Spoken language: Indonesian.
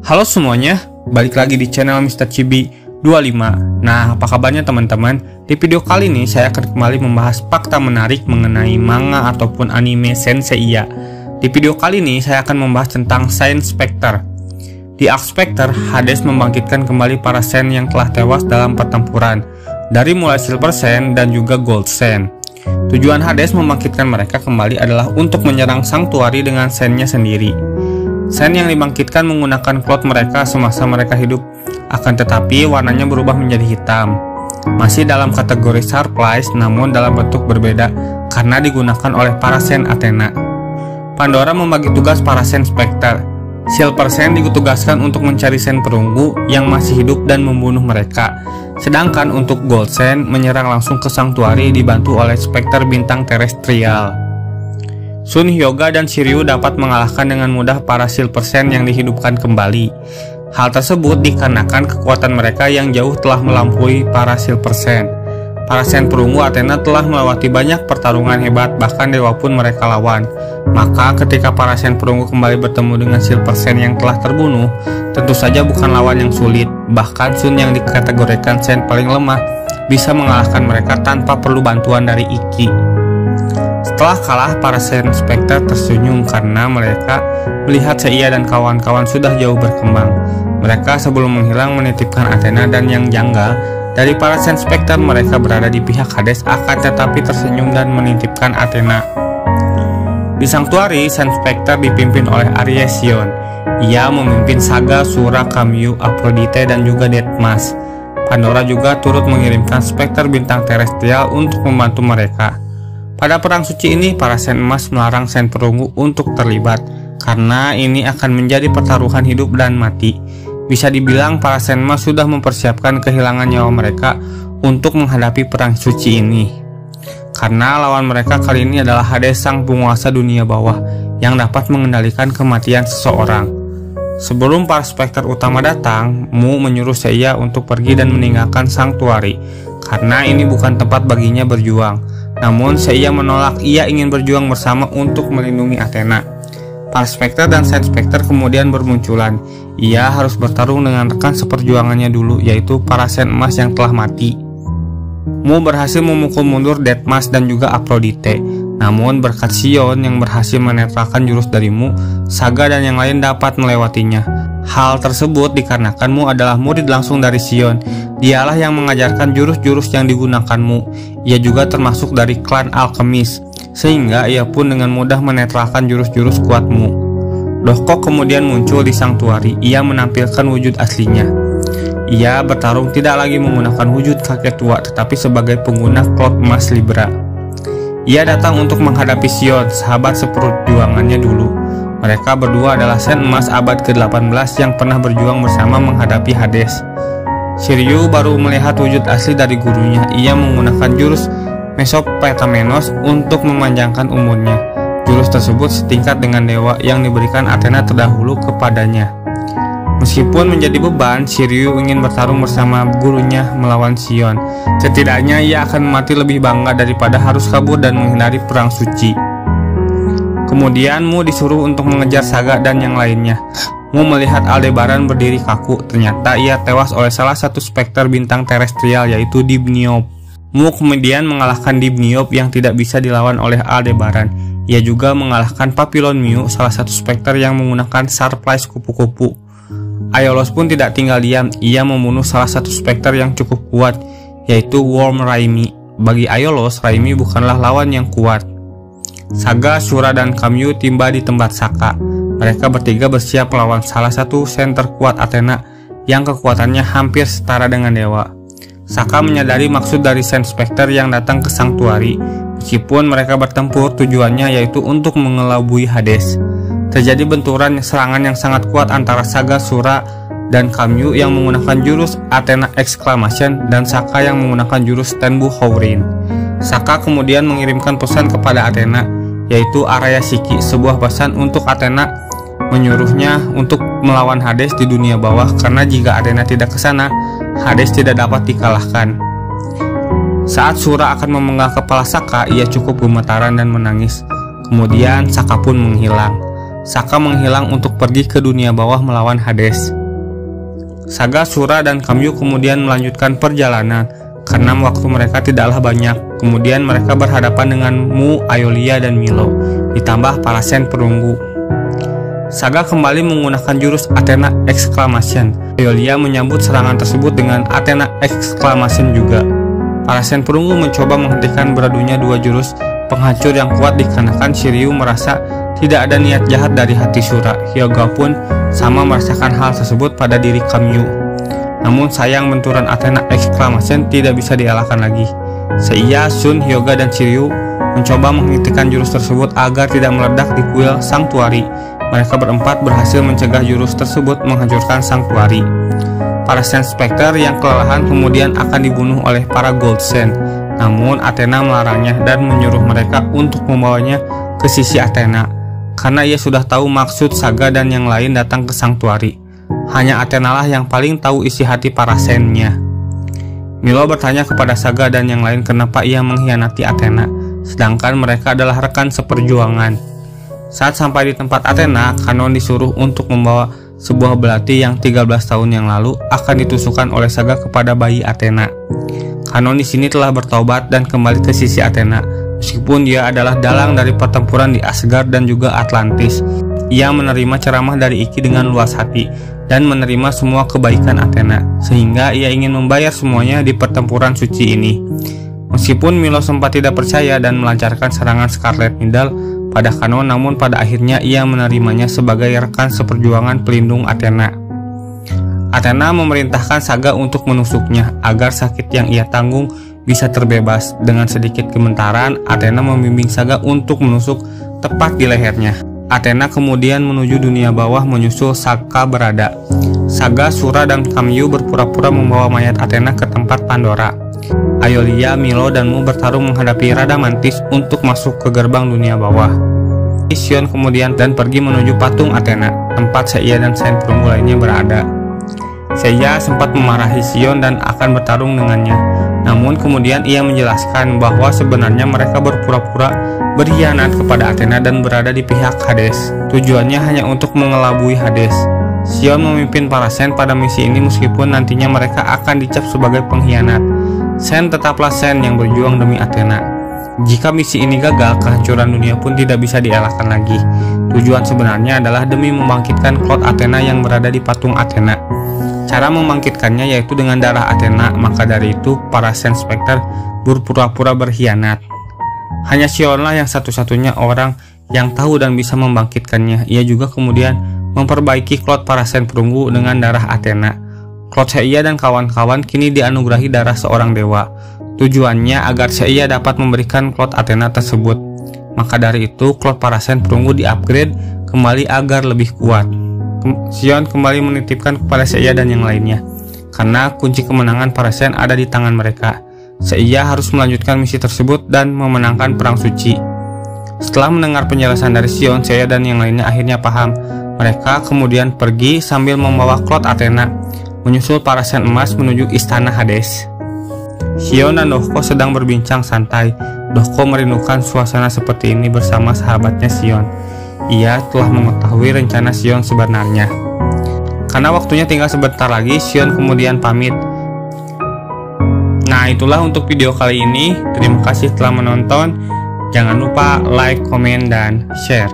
Halo semuanya, balik lagi di channel Mr. Chibi 25. Nah, apa kabarnya teman-teman? Di video kali ini saya akan kembali membahas fakta menarik mengenai manga ataupun anime Senseiya. Di video kali ini saya akan membahas tentang Saint Spectre. Di Arc Spectre, Hades membangkitkan kembali para Saint yang telah tewas dalam pertempuran, dari mulai Silver Saint dan juga Gold Saint. Tujuan Hades membangkitkan mereka kembali adalah untuk menyerang Sanctuary dengan Saint-nya sendiri. Saint yang dibangkitkan menggunakan cloth mereka semasa mereka hidup, akan tetapi warnanya berubah menjadi hitam. Masih dalam kategori Surplice, namun dalam bentuk berbeda karena digunakan oleh para Saint Athena. Pandora membagi tugas para Saint Spectre. Silver Saint ditugaskan untuk mencari Saint perunggu yang masih hidup dan membunuh mereka. Sedangkan untuk Gold Saint menyerang langsung ke Sanctuary dibantu oleh Spectre bintang terestrial. Sun Hyuga dan Shiryu dapat mengalahkan dengan mudah para Silver Saint yang dihidupkan kembali. Hal tersebut dikarenakan kekuatan mereka yang jauh telah melampaui para Silver Saint. Para Saint perunggu Athena telah melewati banyak pertarungan hebat, bahkan dewa pun mereka lawan. Maka ketika para Saint perunggu kembali bertemu dengan Silver Saint yang telah terbunuh, tentu saja bukan lawan yang sulit. Bahkan Sun yang dikategorikan Saint paling lemah bisa mengalahkan mereka tanpa perlu bantuan dari Ikki. Setelah kalah, para Saint Spectre tersenyum karena mereka melihat Seiya dan kawan-kawan sudah jauh berkembang. Mereka sebelum menghilang menitipkan Athena, dan yang janggal dari para Saint Spectre mereka berada di pihak Hades, akan tetapi tersenyum dan menitipkan Athena. Di Sanctuary, Saint Spectre dipimpin oleh Aries Sion. Ia memimpin Saga, Shura, Kamyu, Aphrodite, dan juga Deadmas. Pandora juga turut mengirimkan Spectre bintang terestrial untuk membantu mereka. Pada perang suci ini, para Saint emas melarang Saint perunggu untuk terlibat, karena ini akan menjadi pertaruhan hidup dan mati. Bisa dibilang para Saint emas sudah mempersiapkan kehilangan nyawa mereka untuk menghadapi perang suci ini. Karena lawan mereka kali ini adalah Hades, sang penguasa dunia bawah, yang dapat mengendalikan kematian seseorang. Sebelum para Spectre utama datang, Mu menyuruh Seiya untuk pergi dan meninggalkan Sanctuary, karena ini bukan tempat baginya berjuang. Namun Seiya menolak, ia ingin berjuang bersama untuk melindungi Athena. Para Spectre dan Saint Spectre kemudian bermunculan. Ia harus bertarung dengan rekan seperjuangannya dulu, yaitu para Saint emas yang telah mati. Mu berhasil memukul mundur Deadmas dan juga Aphrodite. Namun berkat Sion yang berhasil menetralkan jurus dari Mu, Saga dan yang lain dapat melewatinya. Hal tersebut dikarenakan Mu adalah murid langsung dari Sion. Dialah yang mengajarkan jurus-jurus yang digunakan Mu. Ia juga termasuk dari klan alkemis, sehingga ia pun dengan mudah menetralkan jurus-jurus kuat Mu. Dohkok kemudian muncul di Sanctuary. Ia menampilkan wujud aslinya. Ia bertarung tidak lagi menggunakan wujud kakek tua, tetapi sebagai pengguna cloth emas Libra. Ia datang untuk menghadapi Sion, sahabat seperjuangannya dulu. Mereka berdua adalah Saint emas abad ke-18 yang pernah berjuang bersama menghadapi Hades. Shiryu baru melihat wujud asli dari gurunya. Ia menggunakan jurus Mesopotamenos untuk memanjangkan umurnya. Jurus tersebut setingkat dengan dewa yang diberikan Athena terdahulu kepadanya. Meskipun menjadi beban, Shiryu ingin bertarung bersama gurunya melawan Sion. Setidaknya ia akan mati lebih bangga daripada harus kabur dan menghindari perang suci. Kemudian Mu disuruh untuk mengejar Saga dan yang lainnya. Mu melihat Aldebaran berdiri kaku. Ternyata ia tewas oleh salah satu Spectre bintang terestrial, yaitu Dibniop. Mu kemudian mengalahkan Dibniop yang tidak bisa dilawan oleh Aldebaran. Ia juga mengalahkan Papillon Mew, salah satu Spectre yang menggunakan Surplice kupu-kupu. Aiolos pun tidak tinggal diam. Ia membunuh salah satu Spectre yang cukup kuat, yaitu Worm Raimi. Bagi Aiolos, Raimi bukanlah lawan yang kuat. Saga, Shura, dan Kamyu tiba di tempat Saka. Mereka bertiga bersiap melawan salah satu Saint terkuat Athena yang kekuatannya hampir setara dengan dewa. Saka menyadari maksud dari Saint Spectre yang datang ke Sanctuary. Meskipun mereka bertempur, tujuannya yaitu untuk mengelabui Hades. Terjadi benturan serangan yang sangat kuat antara Saga, Shura, dan Kamyu yang menggunakan jurus Athena Exclamation dan Saka yang menggunakan jurus Tenbu Hourin. Saka kemudian mengirimkan pesan kepada Athena, yaitu Araya Shiki, sebuah pesan untuk Athena menyuruhnya untuk melawan Hades di dunia bawah, karena jika Athena tidak ke sana, Hades tidak dapat dikalahkan. Saat Shura akan memenggal kepala Saka, ia cukup gemetaran dan menangis. Kemudian Saka pun menghilang. Saka menghilang untuk pergi ke dunia bawah melawan Hades. Saga, Shura, dan Kamyu kemudian melanjutkan perjalanan karena waktu mereka tidaklah banyak. Kemudian mereka berhadapan dengan Mu, Aeolia, dan Milo, ditambah para Sen perunggu. Saga kembali menggunakan jurus Athena Exclamation. Aeolia menyambut serangan tersebut dengan Athena Exclamation juga. Para Sen perunggu mencoba menghentikan beradunya dua jurus penghancur yang kuat dikarenakan Shiryu merasa tidak ada niat jahat dari hati Shura. Hyuga pun sama merasakan hal tersebut pada diri Kamyu. Namun sayang benturan Athena Exclamation tidak bisa dielakkan lagi. Seiya, Shun, Hyuga, dan Shiryu mencoba menghentikan jurus tersebut agar tidak meledak di kuil Sanctuary. Mereka berempat berhasil mencegah jurus tersebut menghancurkan Sanctuary. Para Sen Spectre yang kelelahan kemudian akan dibunuh oleh para Gold Sen. Namun Athena melarangnya dan menyuruh mereka untuk membawanya ke sisi Athena, karena ia sudah tahu maksud Saga dan yang lain datang ke Sanctuary. Hanya Athena lah yang paling tahu isi hati para Sen-nya. Milo bertanya kepada Saga dan yang lain kenapa ia mengkhianati Athena, sedangkan mereka adalah rekan seperjuangan. Saat sampai di tempat Athena, Kanon disuruh untuk membawa sebuah belati yang 13 tahun yang lalu akan ditusukkan oleh Saga kepada bayi Athena. Kanon di sini telah bertobat dan kembali ke sisi Athena, meskipun dia adalah dalang dari pertempuran di Asgard dan juga Atlantis. Ia menerima ceramah dari Iki dengan luas hati dan menerima semua kebaikan Athena, sehingga ia ingin membayar semuanya di pertempuran suci ini. Meskipun Milo sempat tidak percaya dan melancarkan serangan Scarlet Needle pada Kanon, namun pada akhirnya ia menerimanya sebagai rekan seperjuangan pelindung Athena. Athena memerintahkan Saga untuk menusuknya agar sakit yang ia tanggung bisa terbebas. Dengan sedikit gemetaran, Athena membimbing Saga untuk menusuk tepat di lehernya. Athena kemudian menuju dunia bawah menyusul Saka berada. Saga, Shura, dan Kamyu berpura-pura membawa mayat Athena ke tempat Pandora. Aeolia, Milo, dan Mu bertarung menghadapi Radamantis untuk masuk ke gerbang dunia bawah. Sion kemudian dan pergi menuju patung Athena, tempat Seiya dan Sen perunggu lainnya berada. Seiya sempat memarahi Sion dan akan bertarung dengannya. Namun kemudian ia menjelaskan bahwa sebenarnya mereka berpura-pura berkhianat kepada Athena dan berada di pihak Hades. Tujuannya hanya untuk mengelabui Hades. Sion memimpin para Sen pada misi ini meskipun nantinya mereka akan dicap sebagai pengkhianat. Sen tetaplah Sen yang berjuang demi Athena. Jika misi ini gagal, kehancuran dunia pun tidak bisa dielakkan lagi. Tujuan sebenarnya adalah demi membangkitkan Cloud Athena yang berada di patung Athena. Cara membangkitkannya yaitu dengan darah Athena, maka dari itu para Sen Spectre berpura-pura berkhianat. Hanya Sionlah yang satu-satunya orang yang tahu dan bisa membangkitkannya. Ia juga kemudian memperbaiki Cloud para Sen perunggu dengan darah Athena. Cloud Seiya dan kawan-kawan kini dianugerahi darah seorang dewa. Tujuannya agar Seiya dapat memberikan Cloud Athena tersebut. Maka dari itu Cloud para Sen perunggu di-upgrade kembali agar lebih kuat. Sion kembali menitipkan kepada Seiya dan yang lainnya, karena kunci kemenangan para Sen ada di tangan mereka. Seiya harus melanjutkan misi tersebut dan memenangkan perang suci. Setelah mendengar penjelasan dari Sion, Seiya dan yang lainnya akhirnya paham. Mereka kemudian pergi sambil membawa Cloud Athena, menyusul para Sen emas menuju istana Hades. Sion dan Dohko sedang berbincang santai. Dohko merindukan suasana seperti ini bersama sahabatnya Sion. Ia telah mengetahui rencana Sion sebenarnya. Karena waktunya tinggal sebentar lagi, Sion kemudian pamit. Nah, itulah untuk video kali ini. Terima kasih telah menonton. Jangan lupa like, komen, dan share.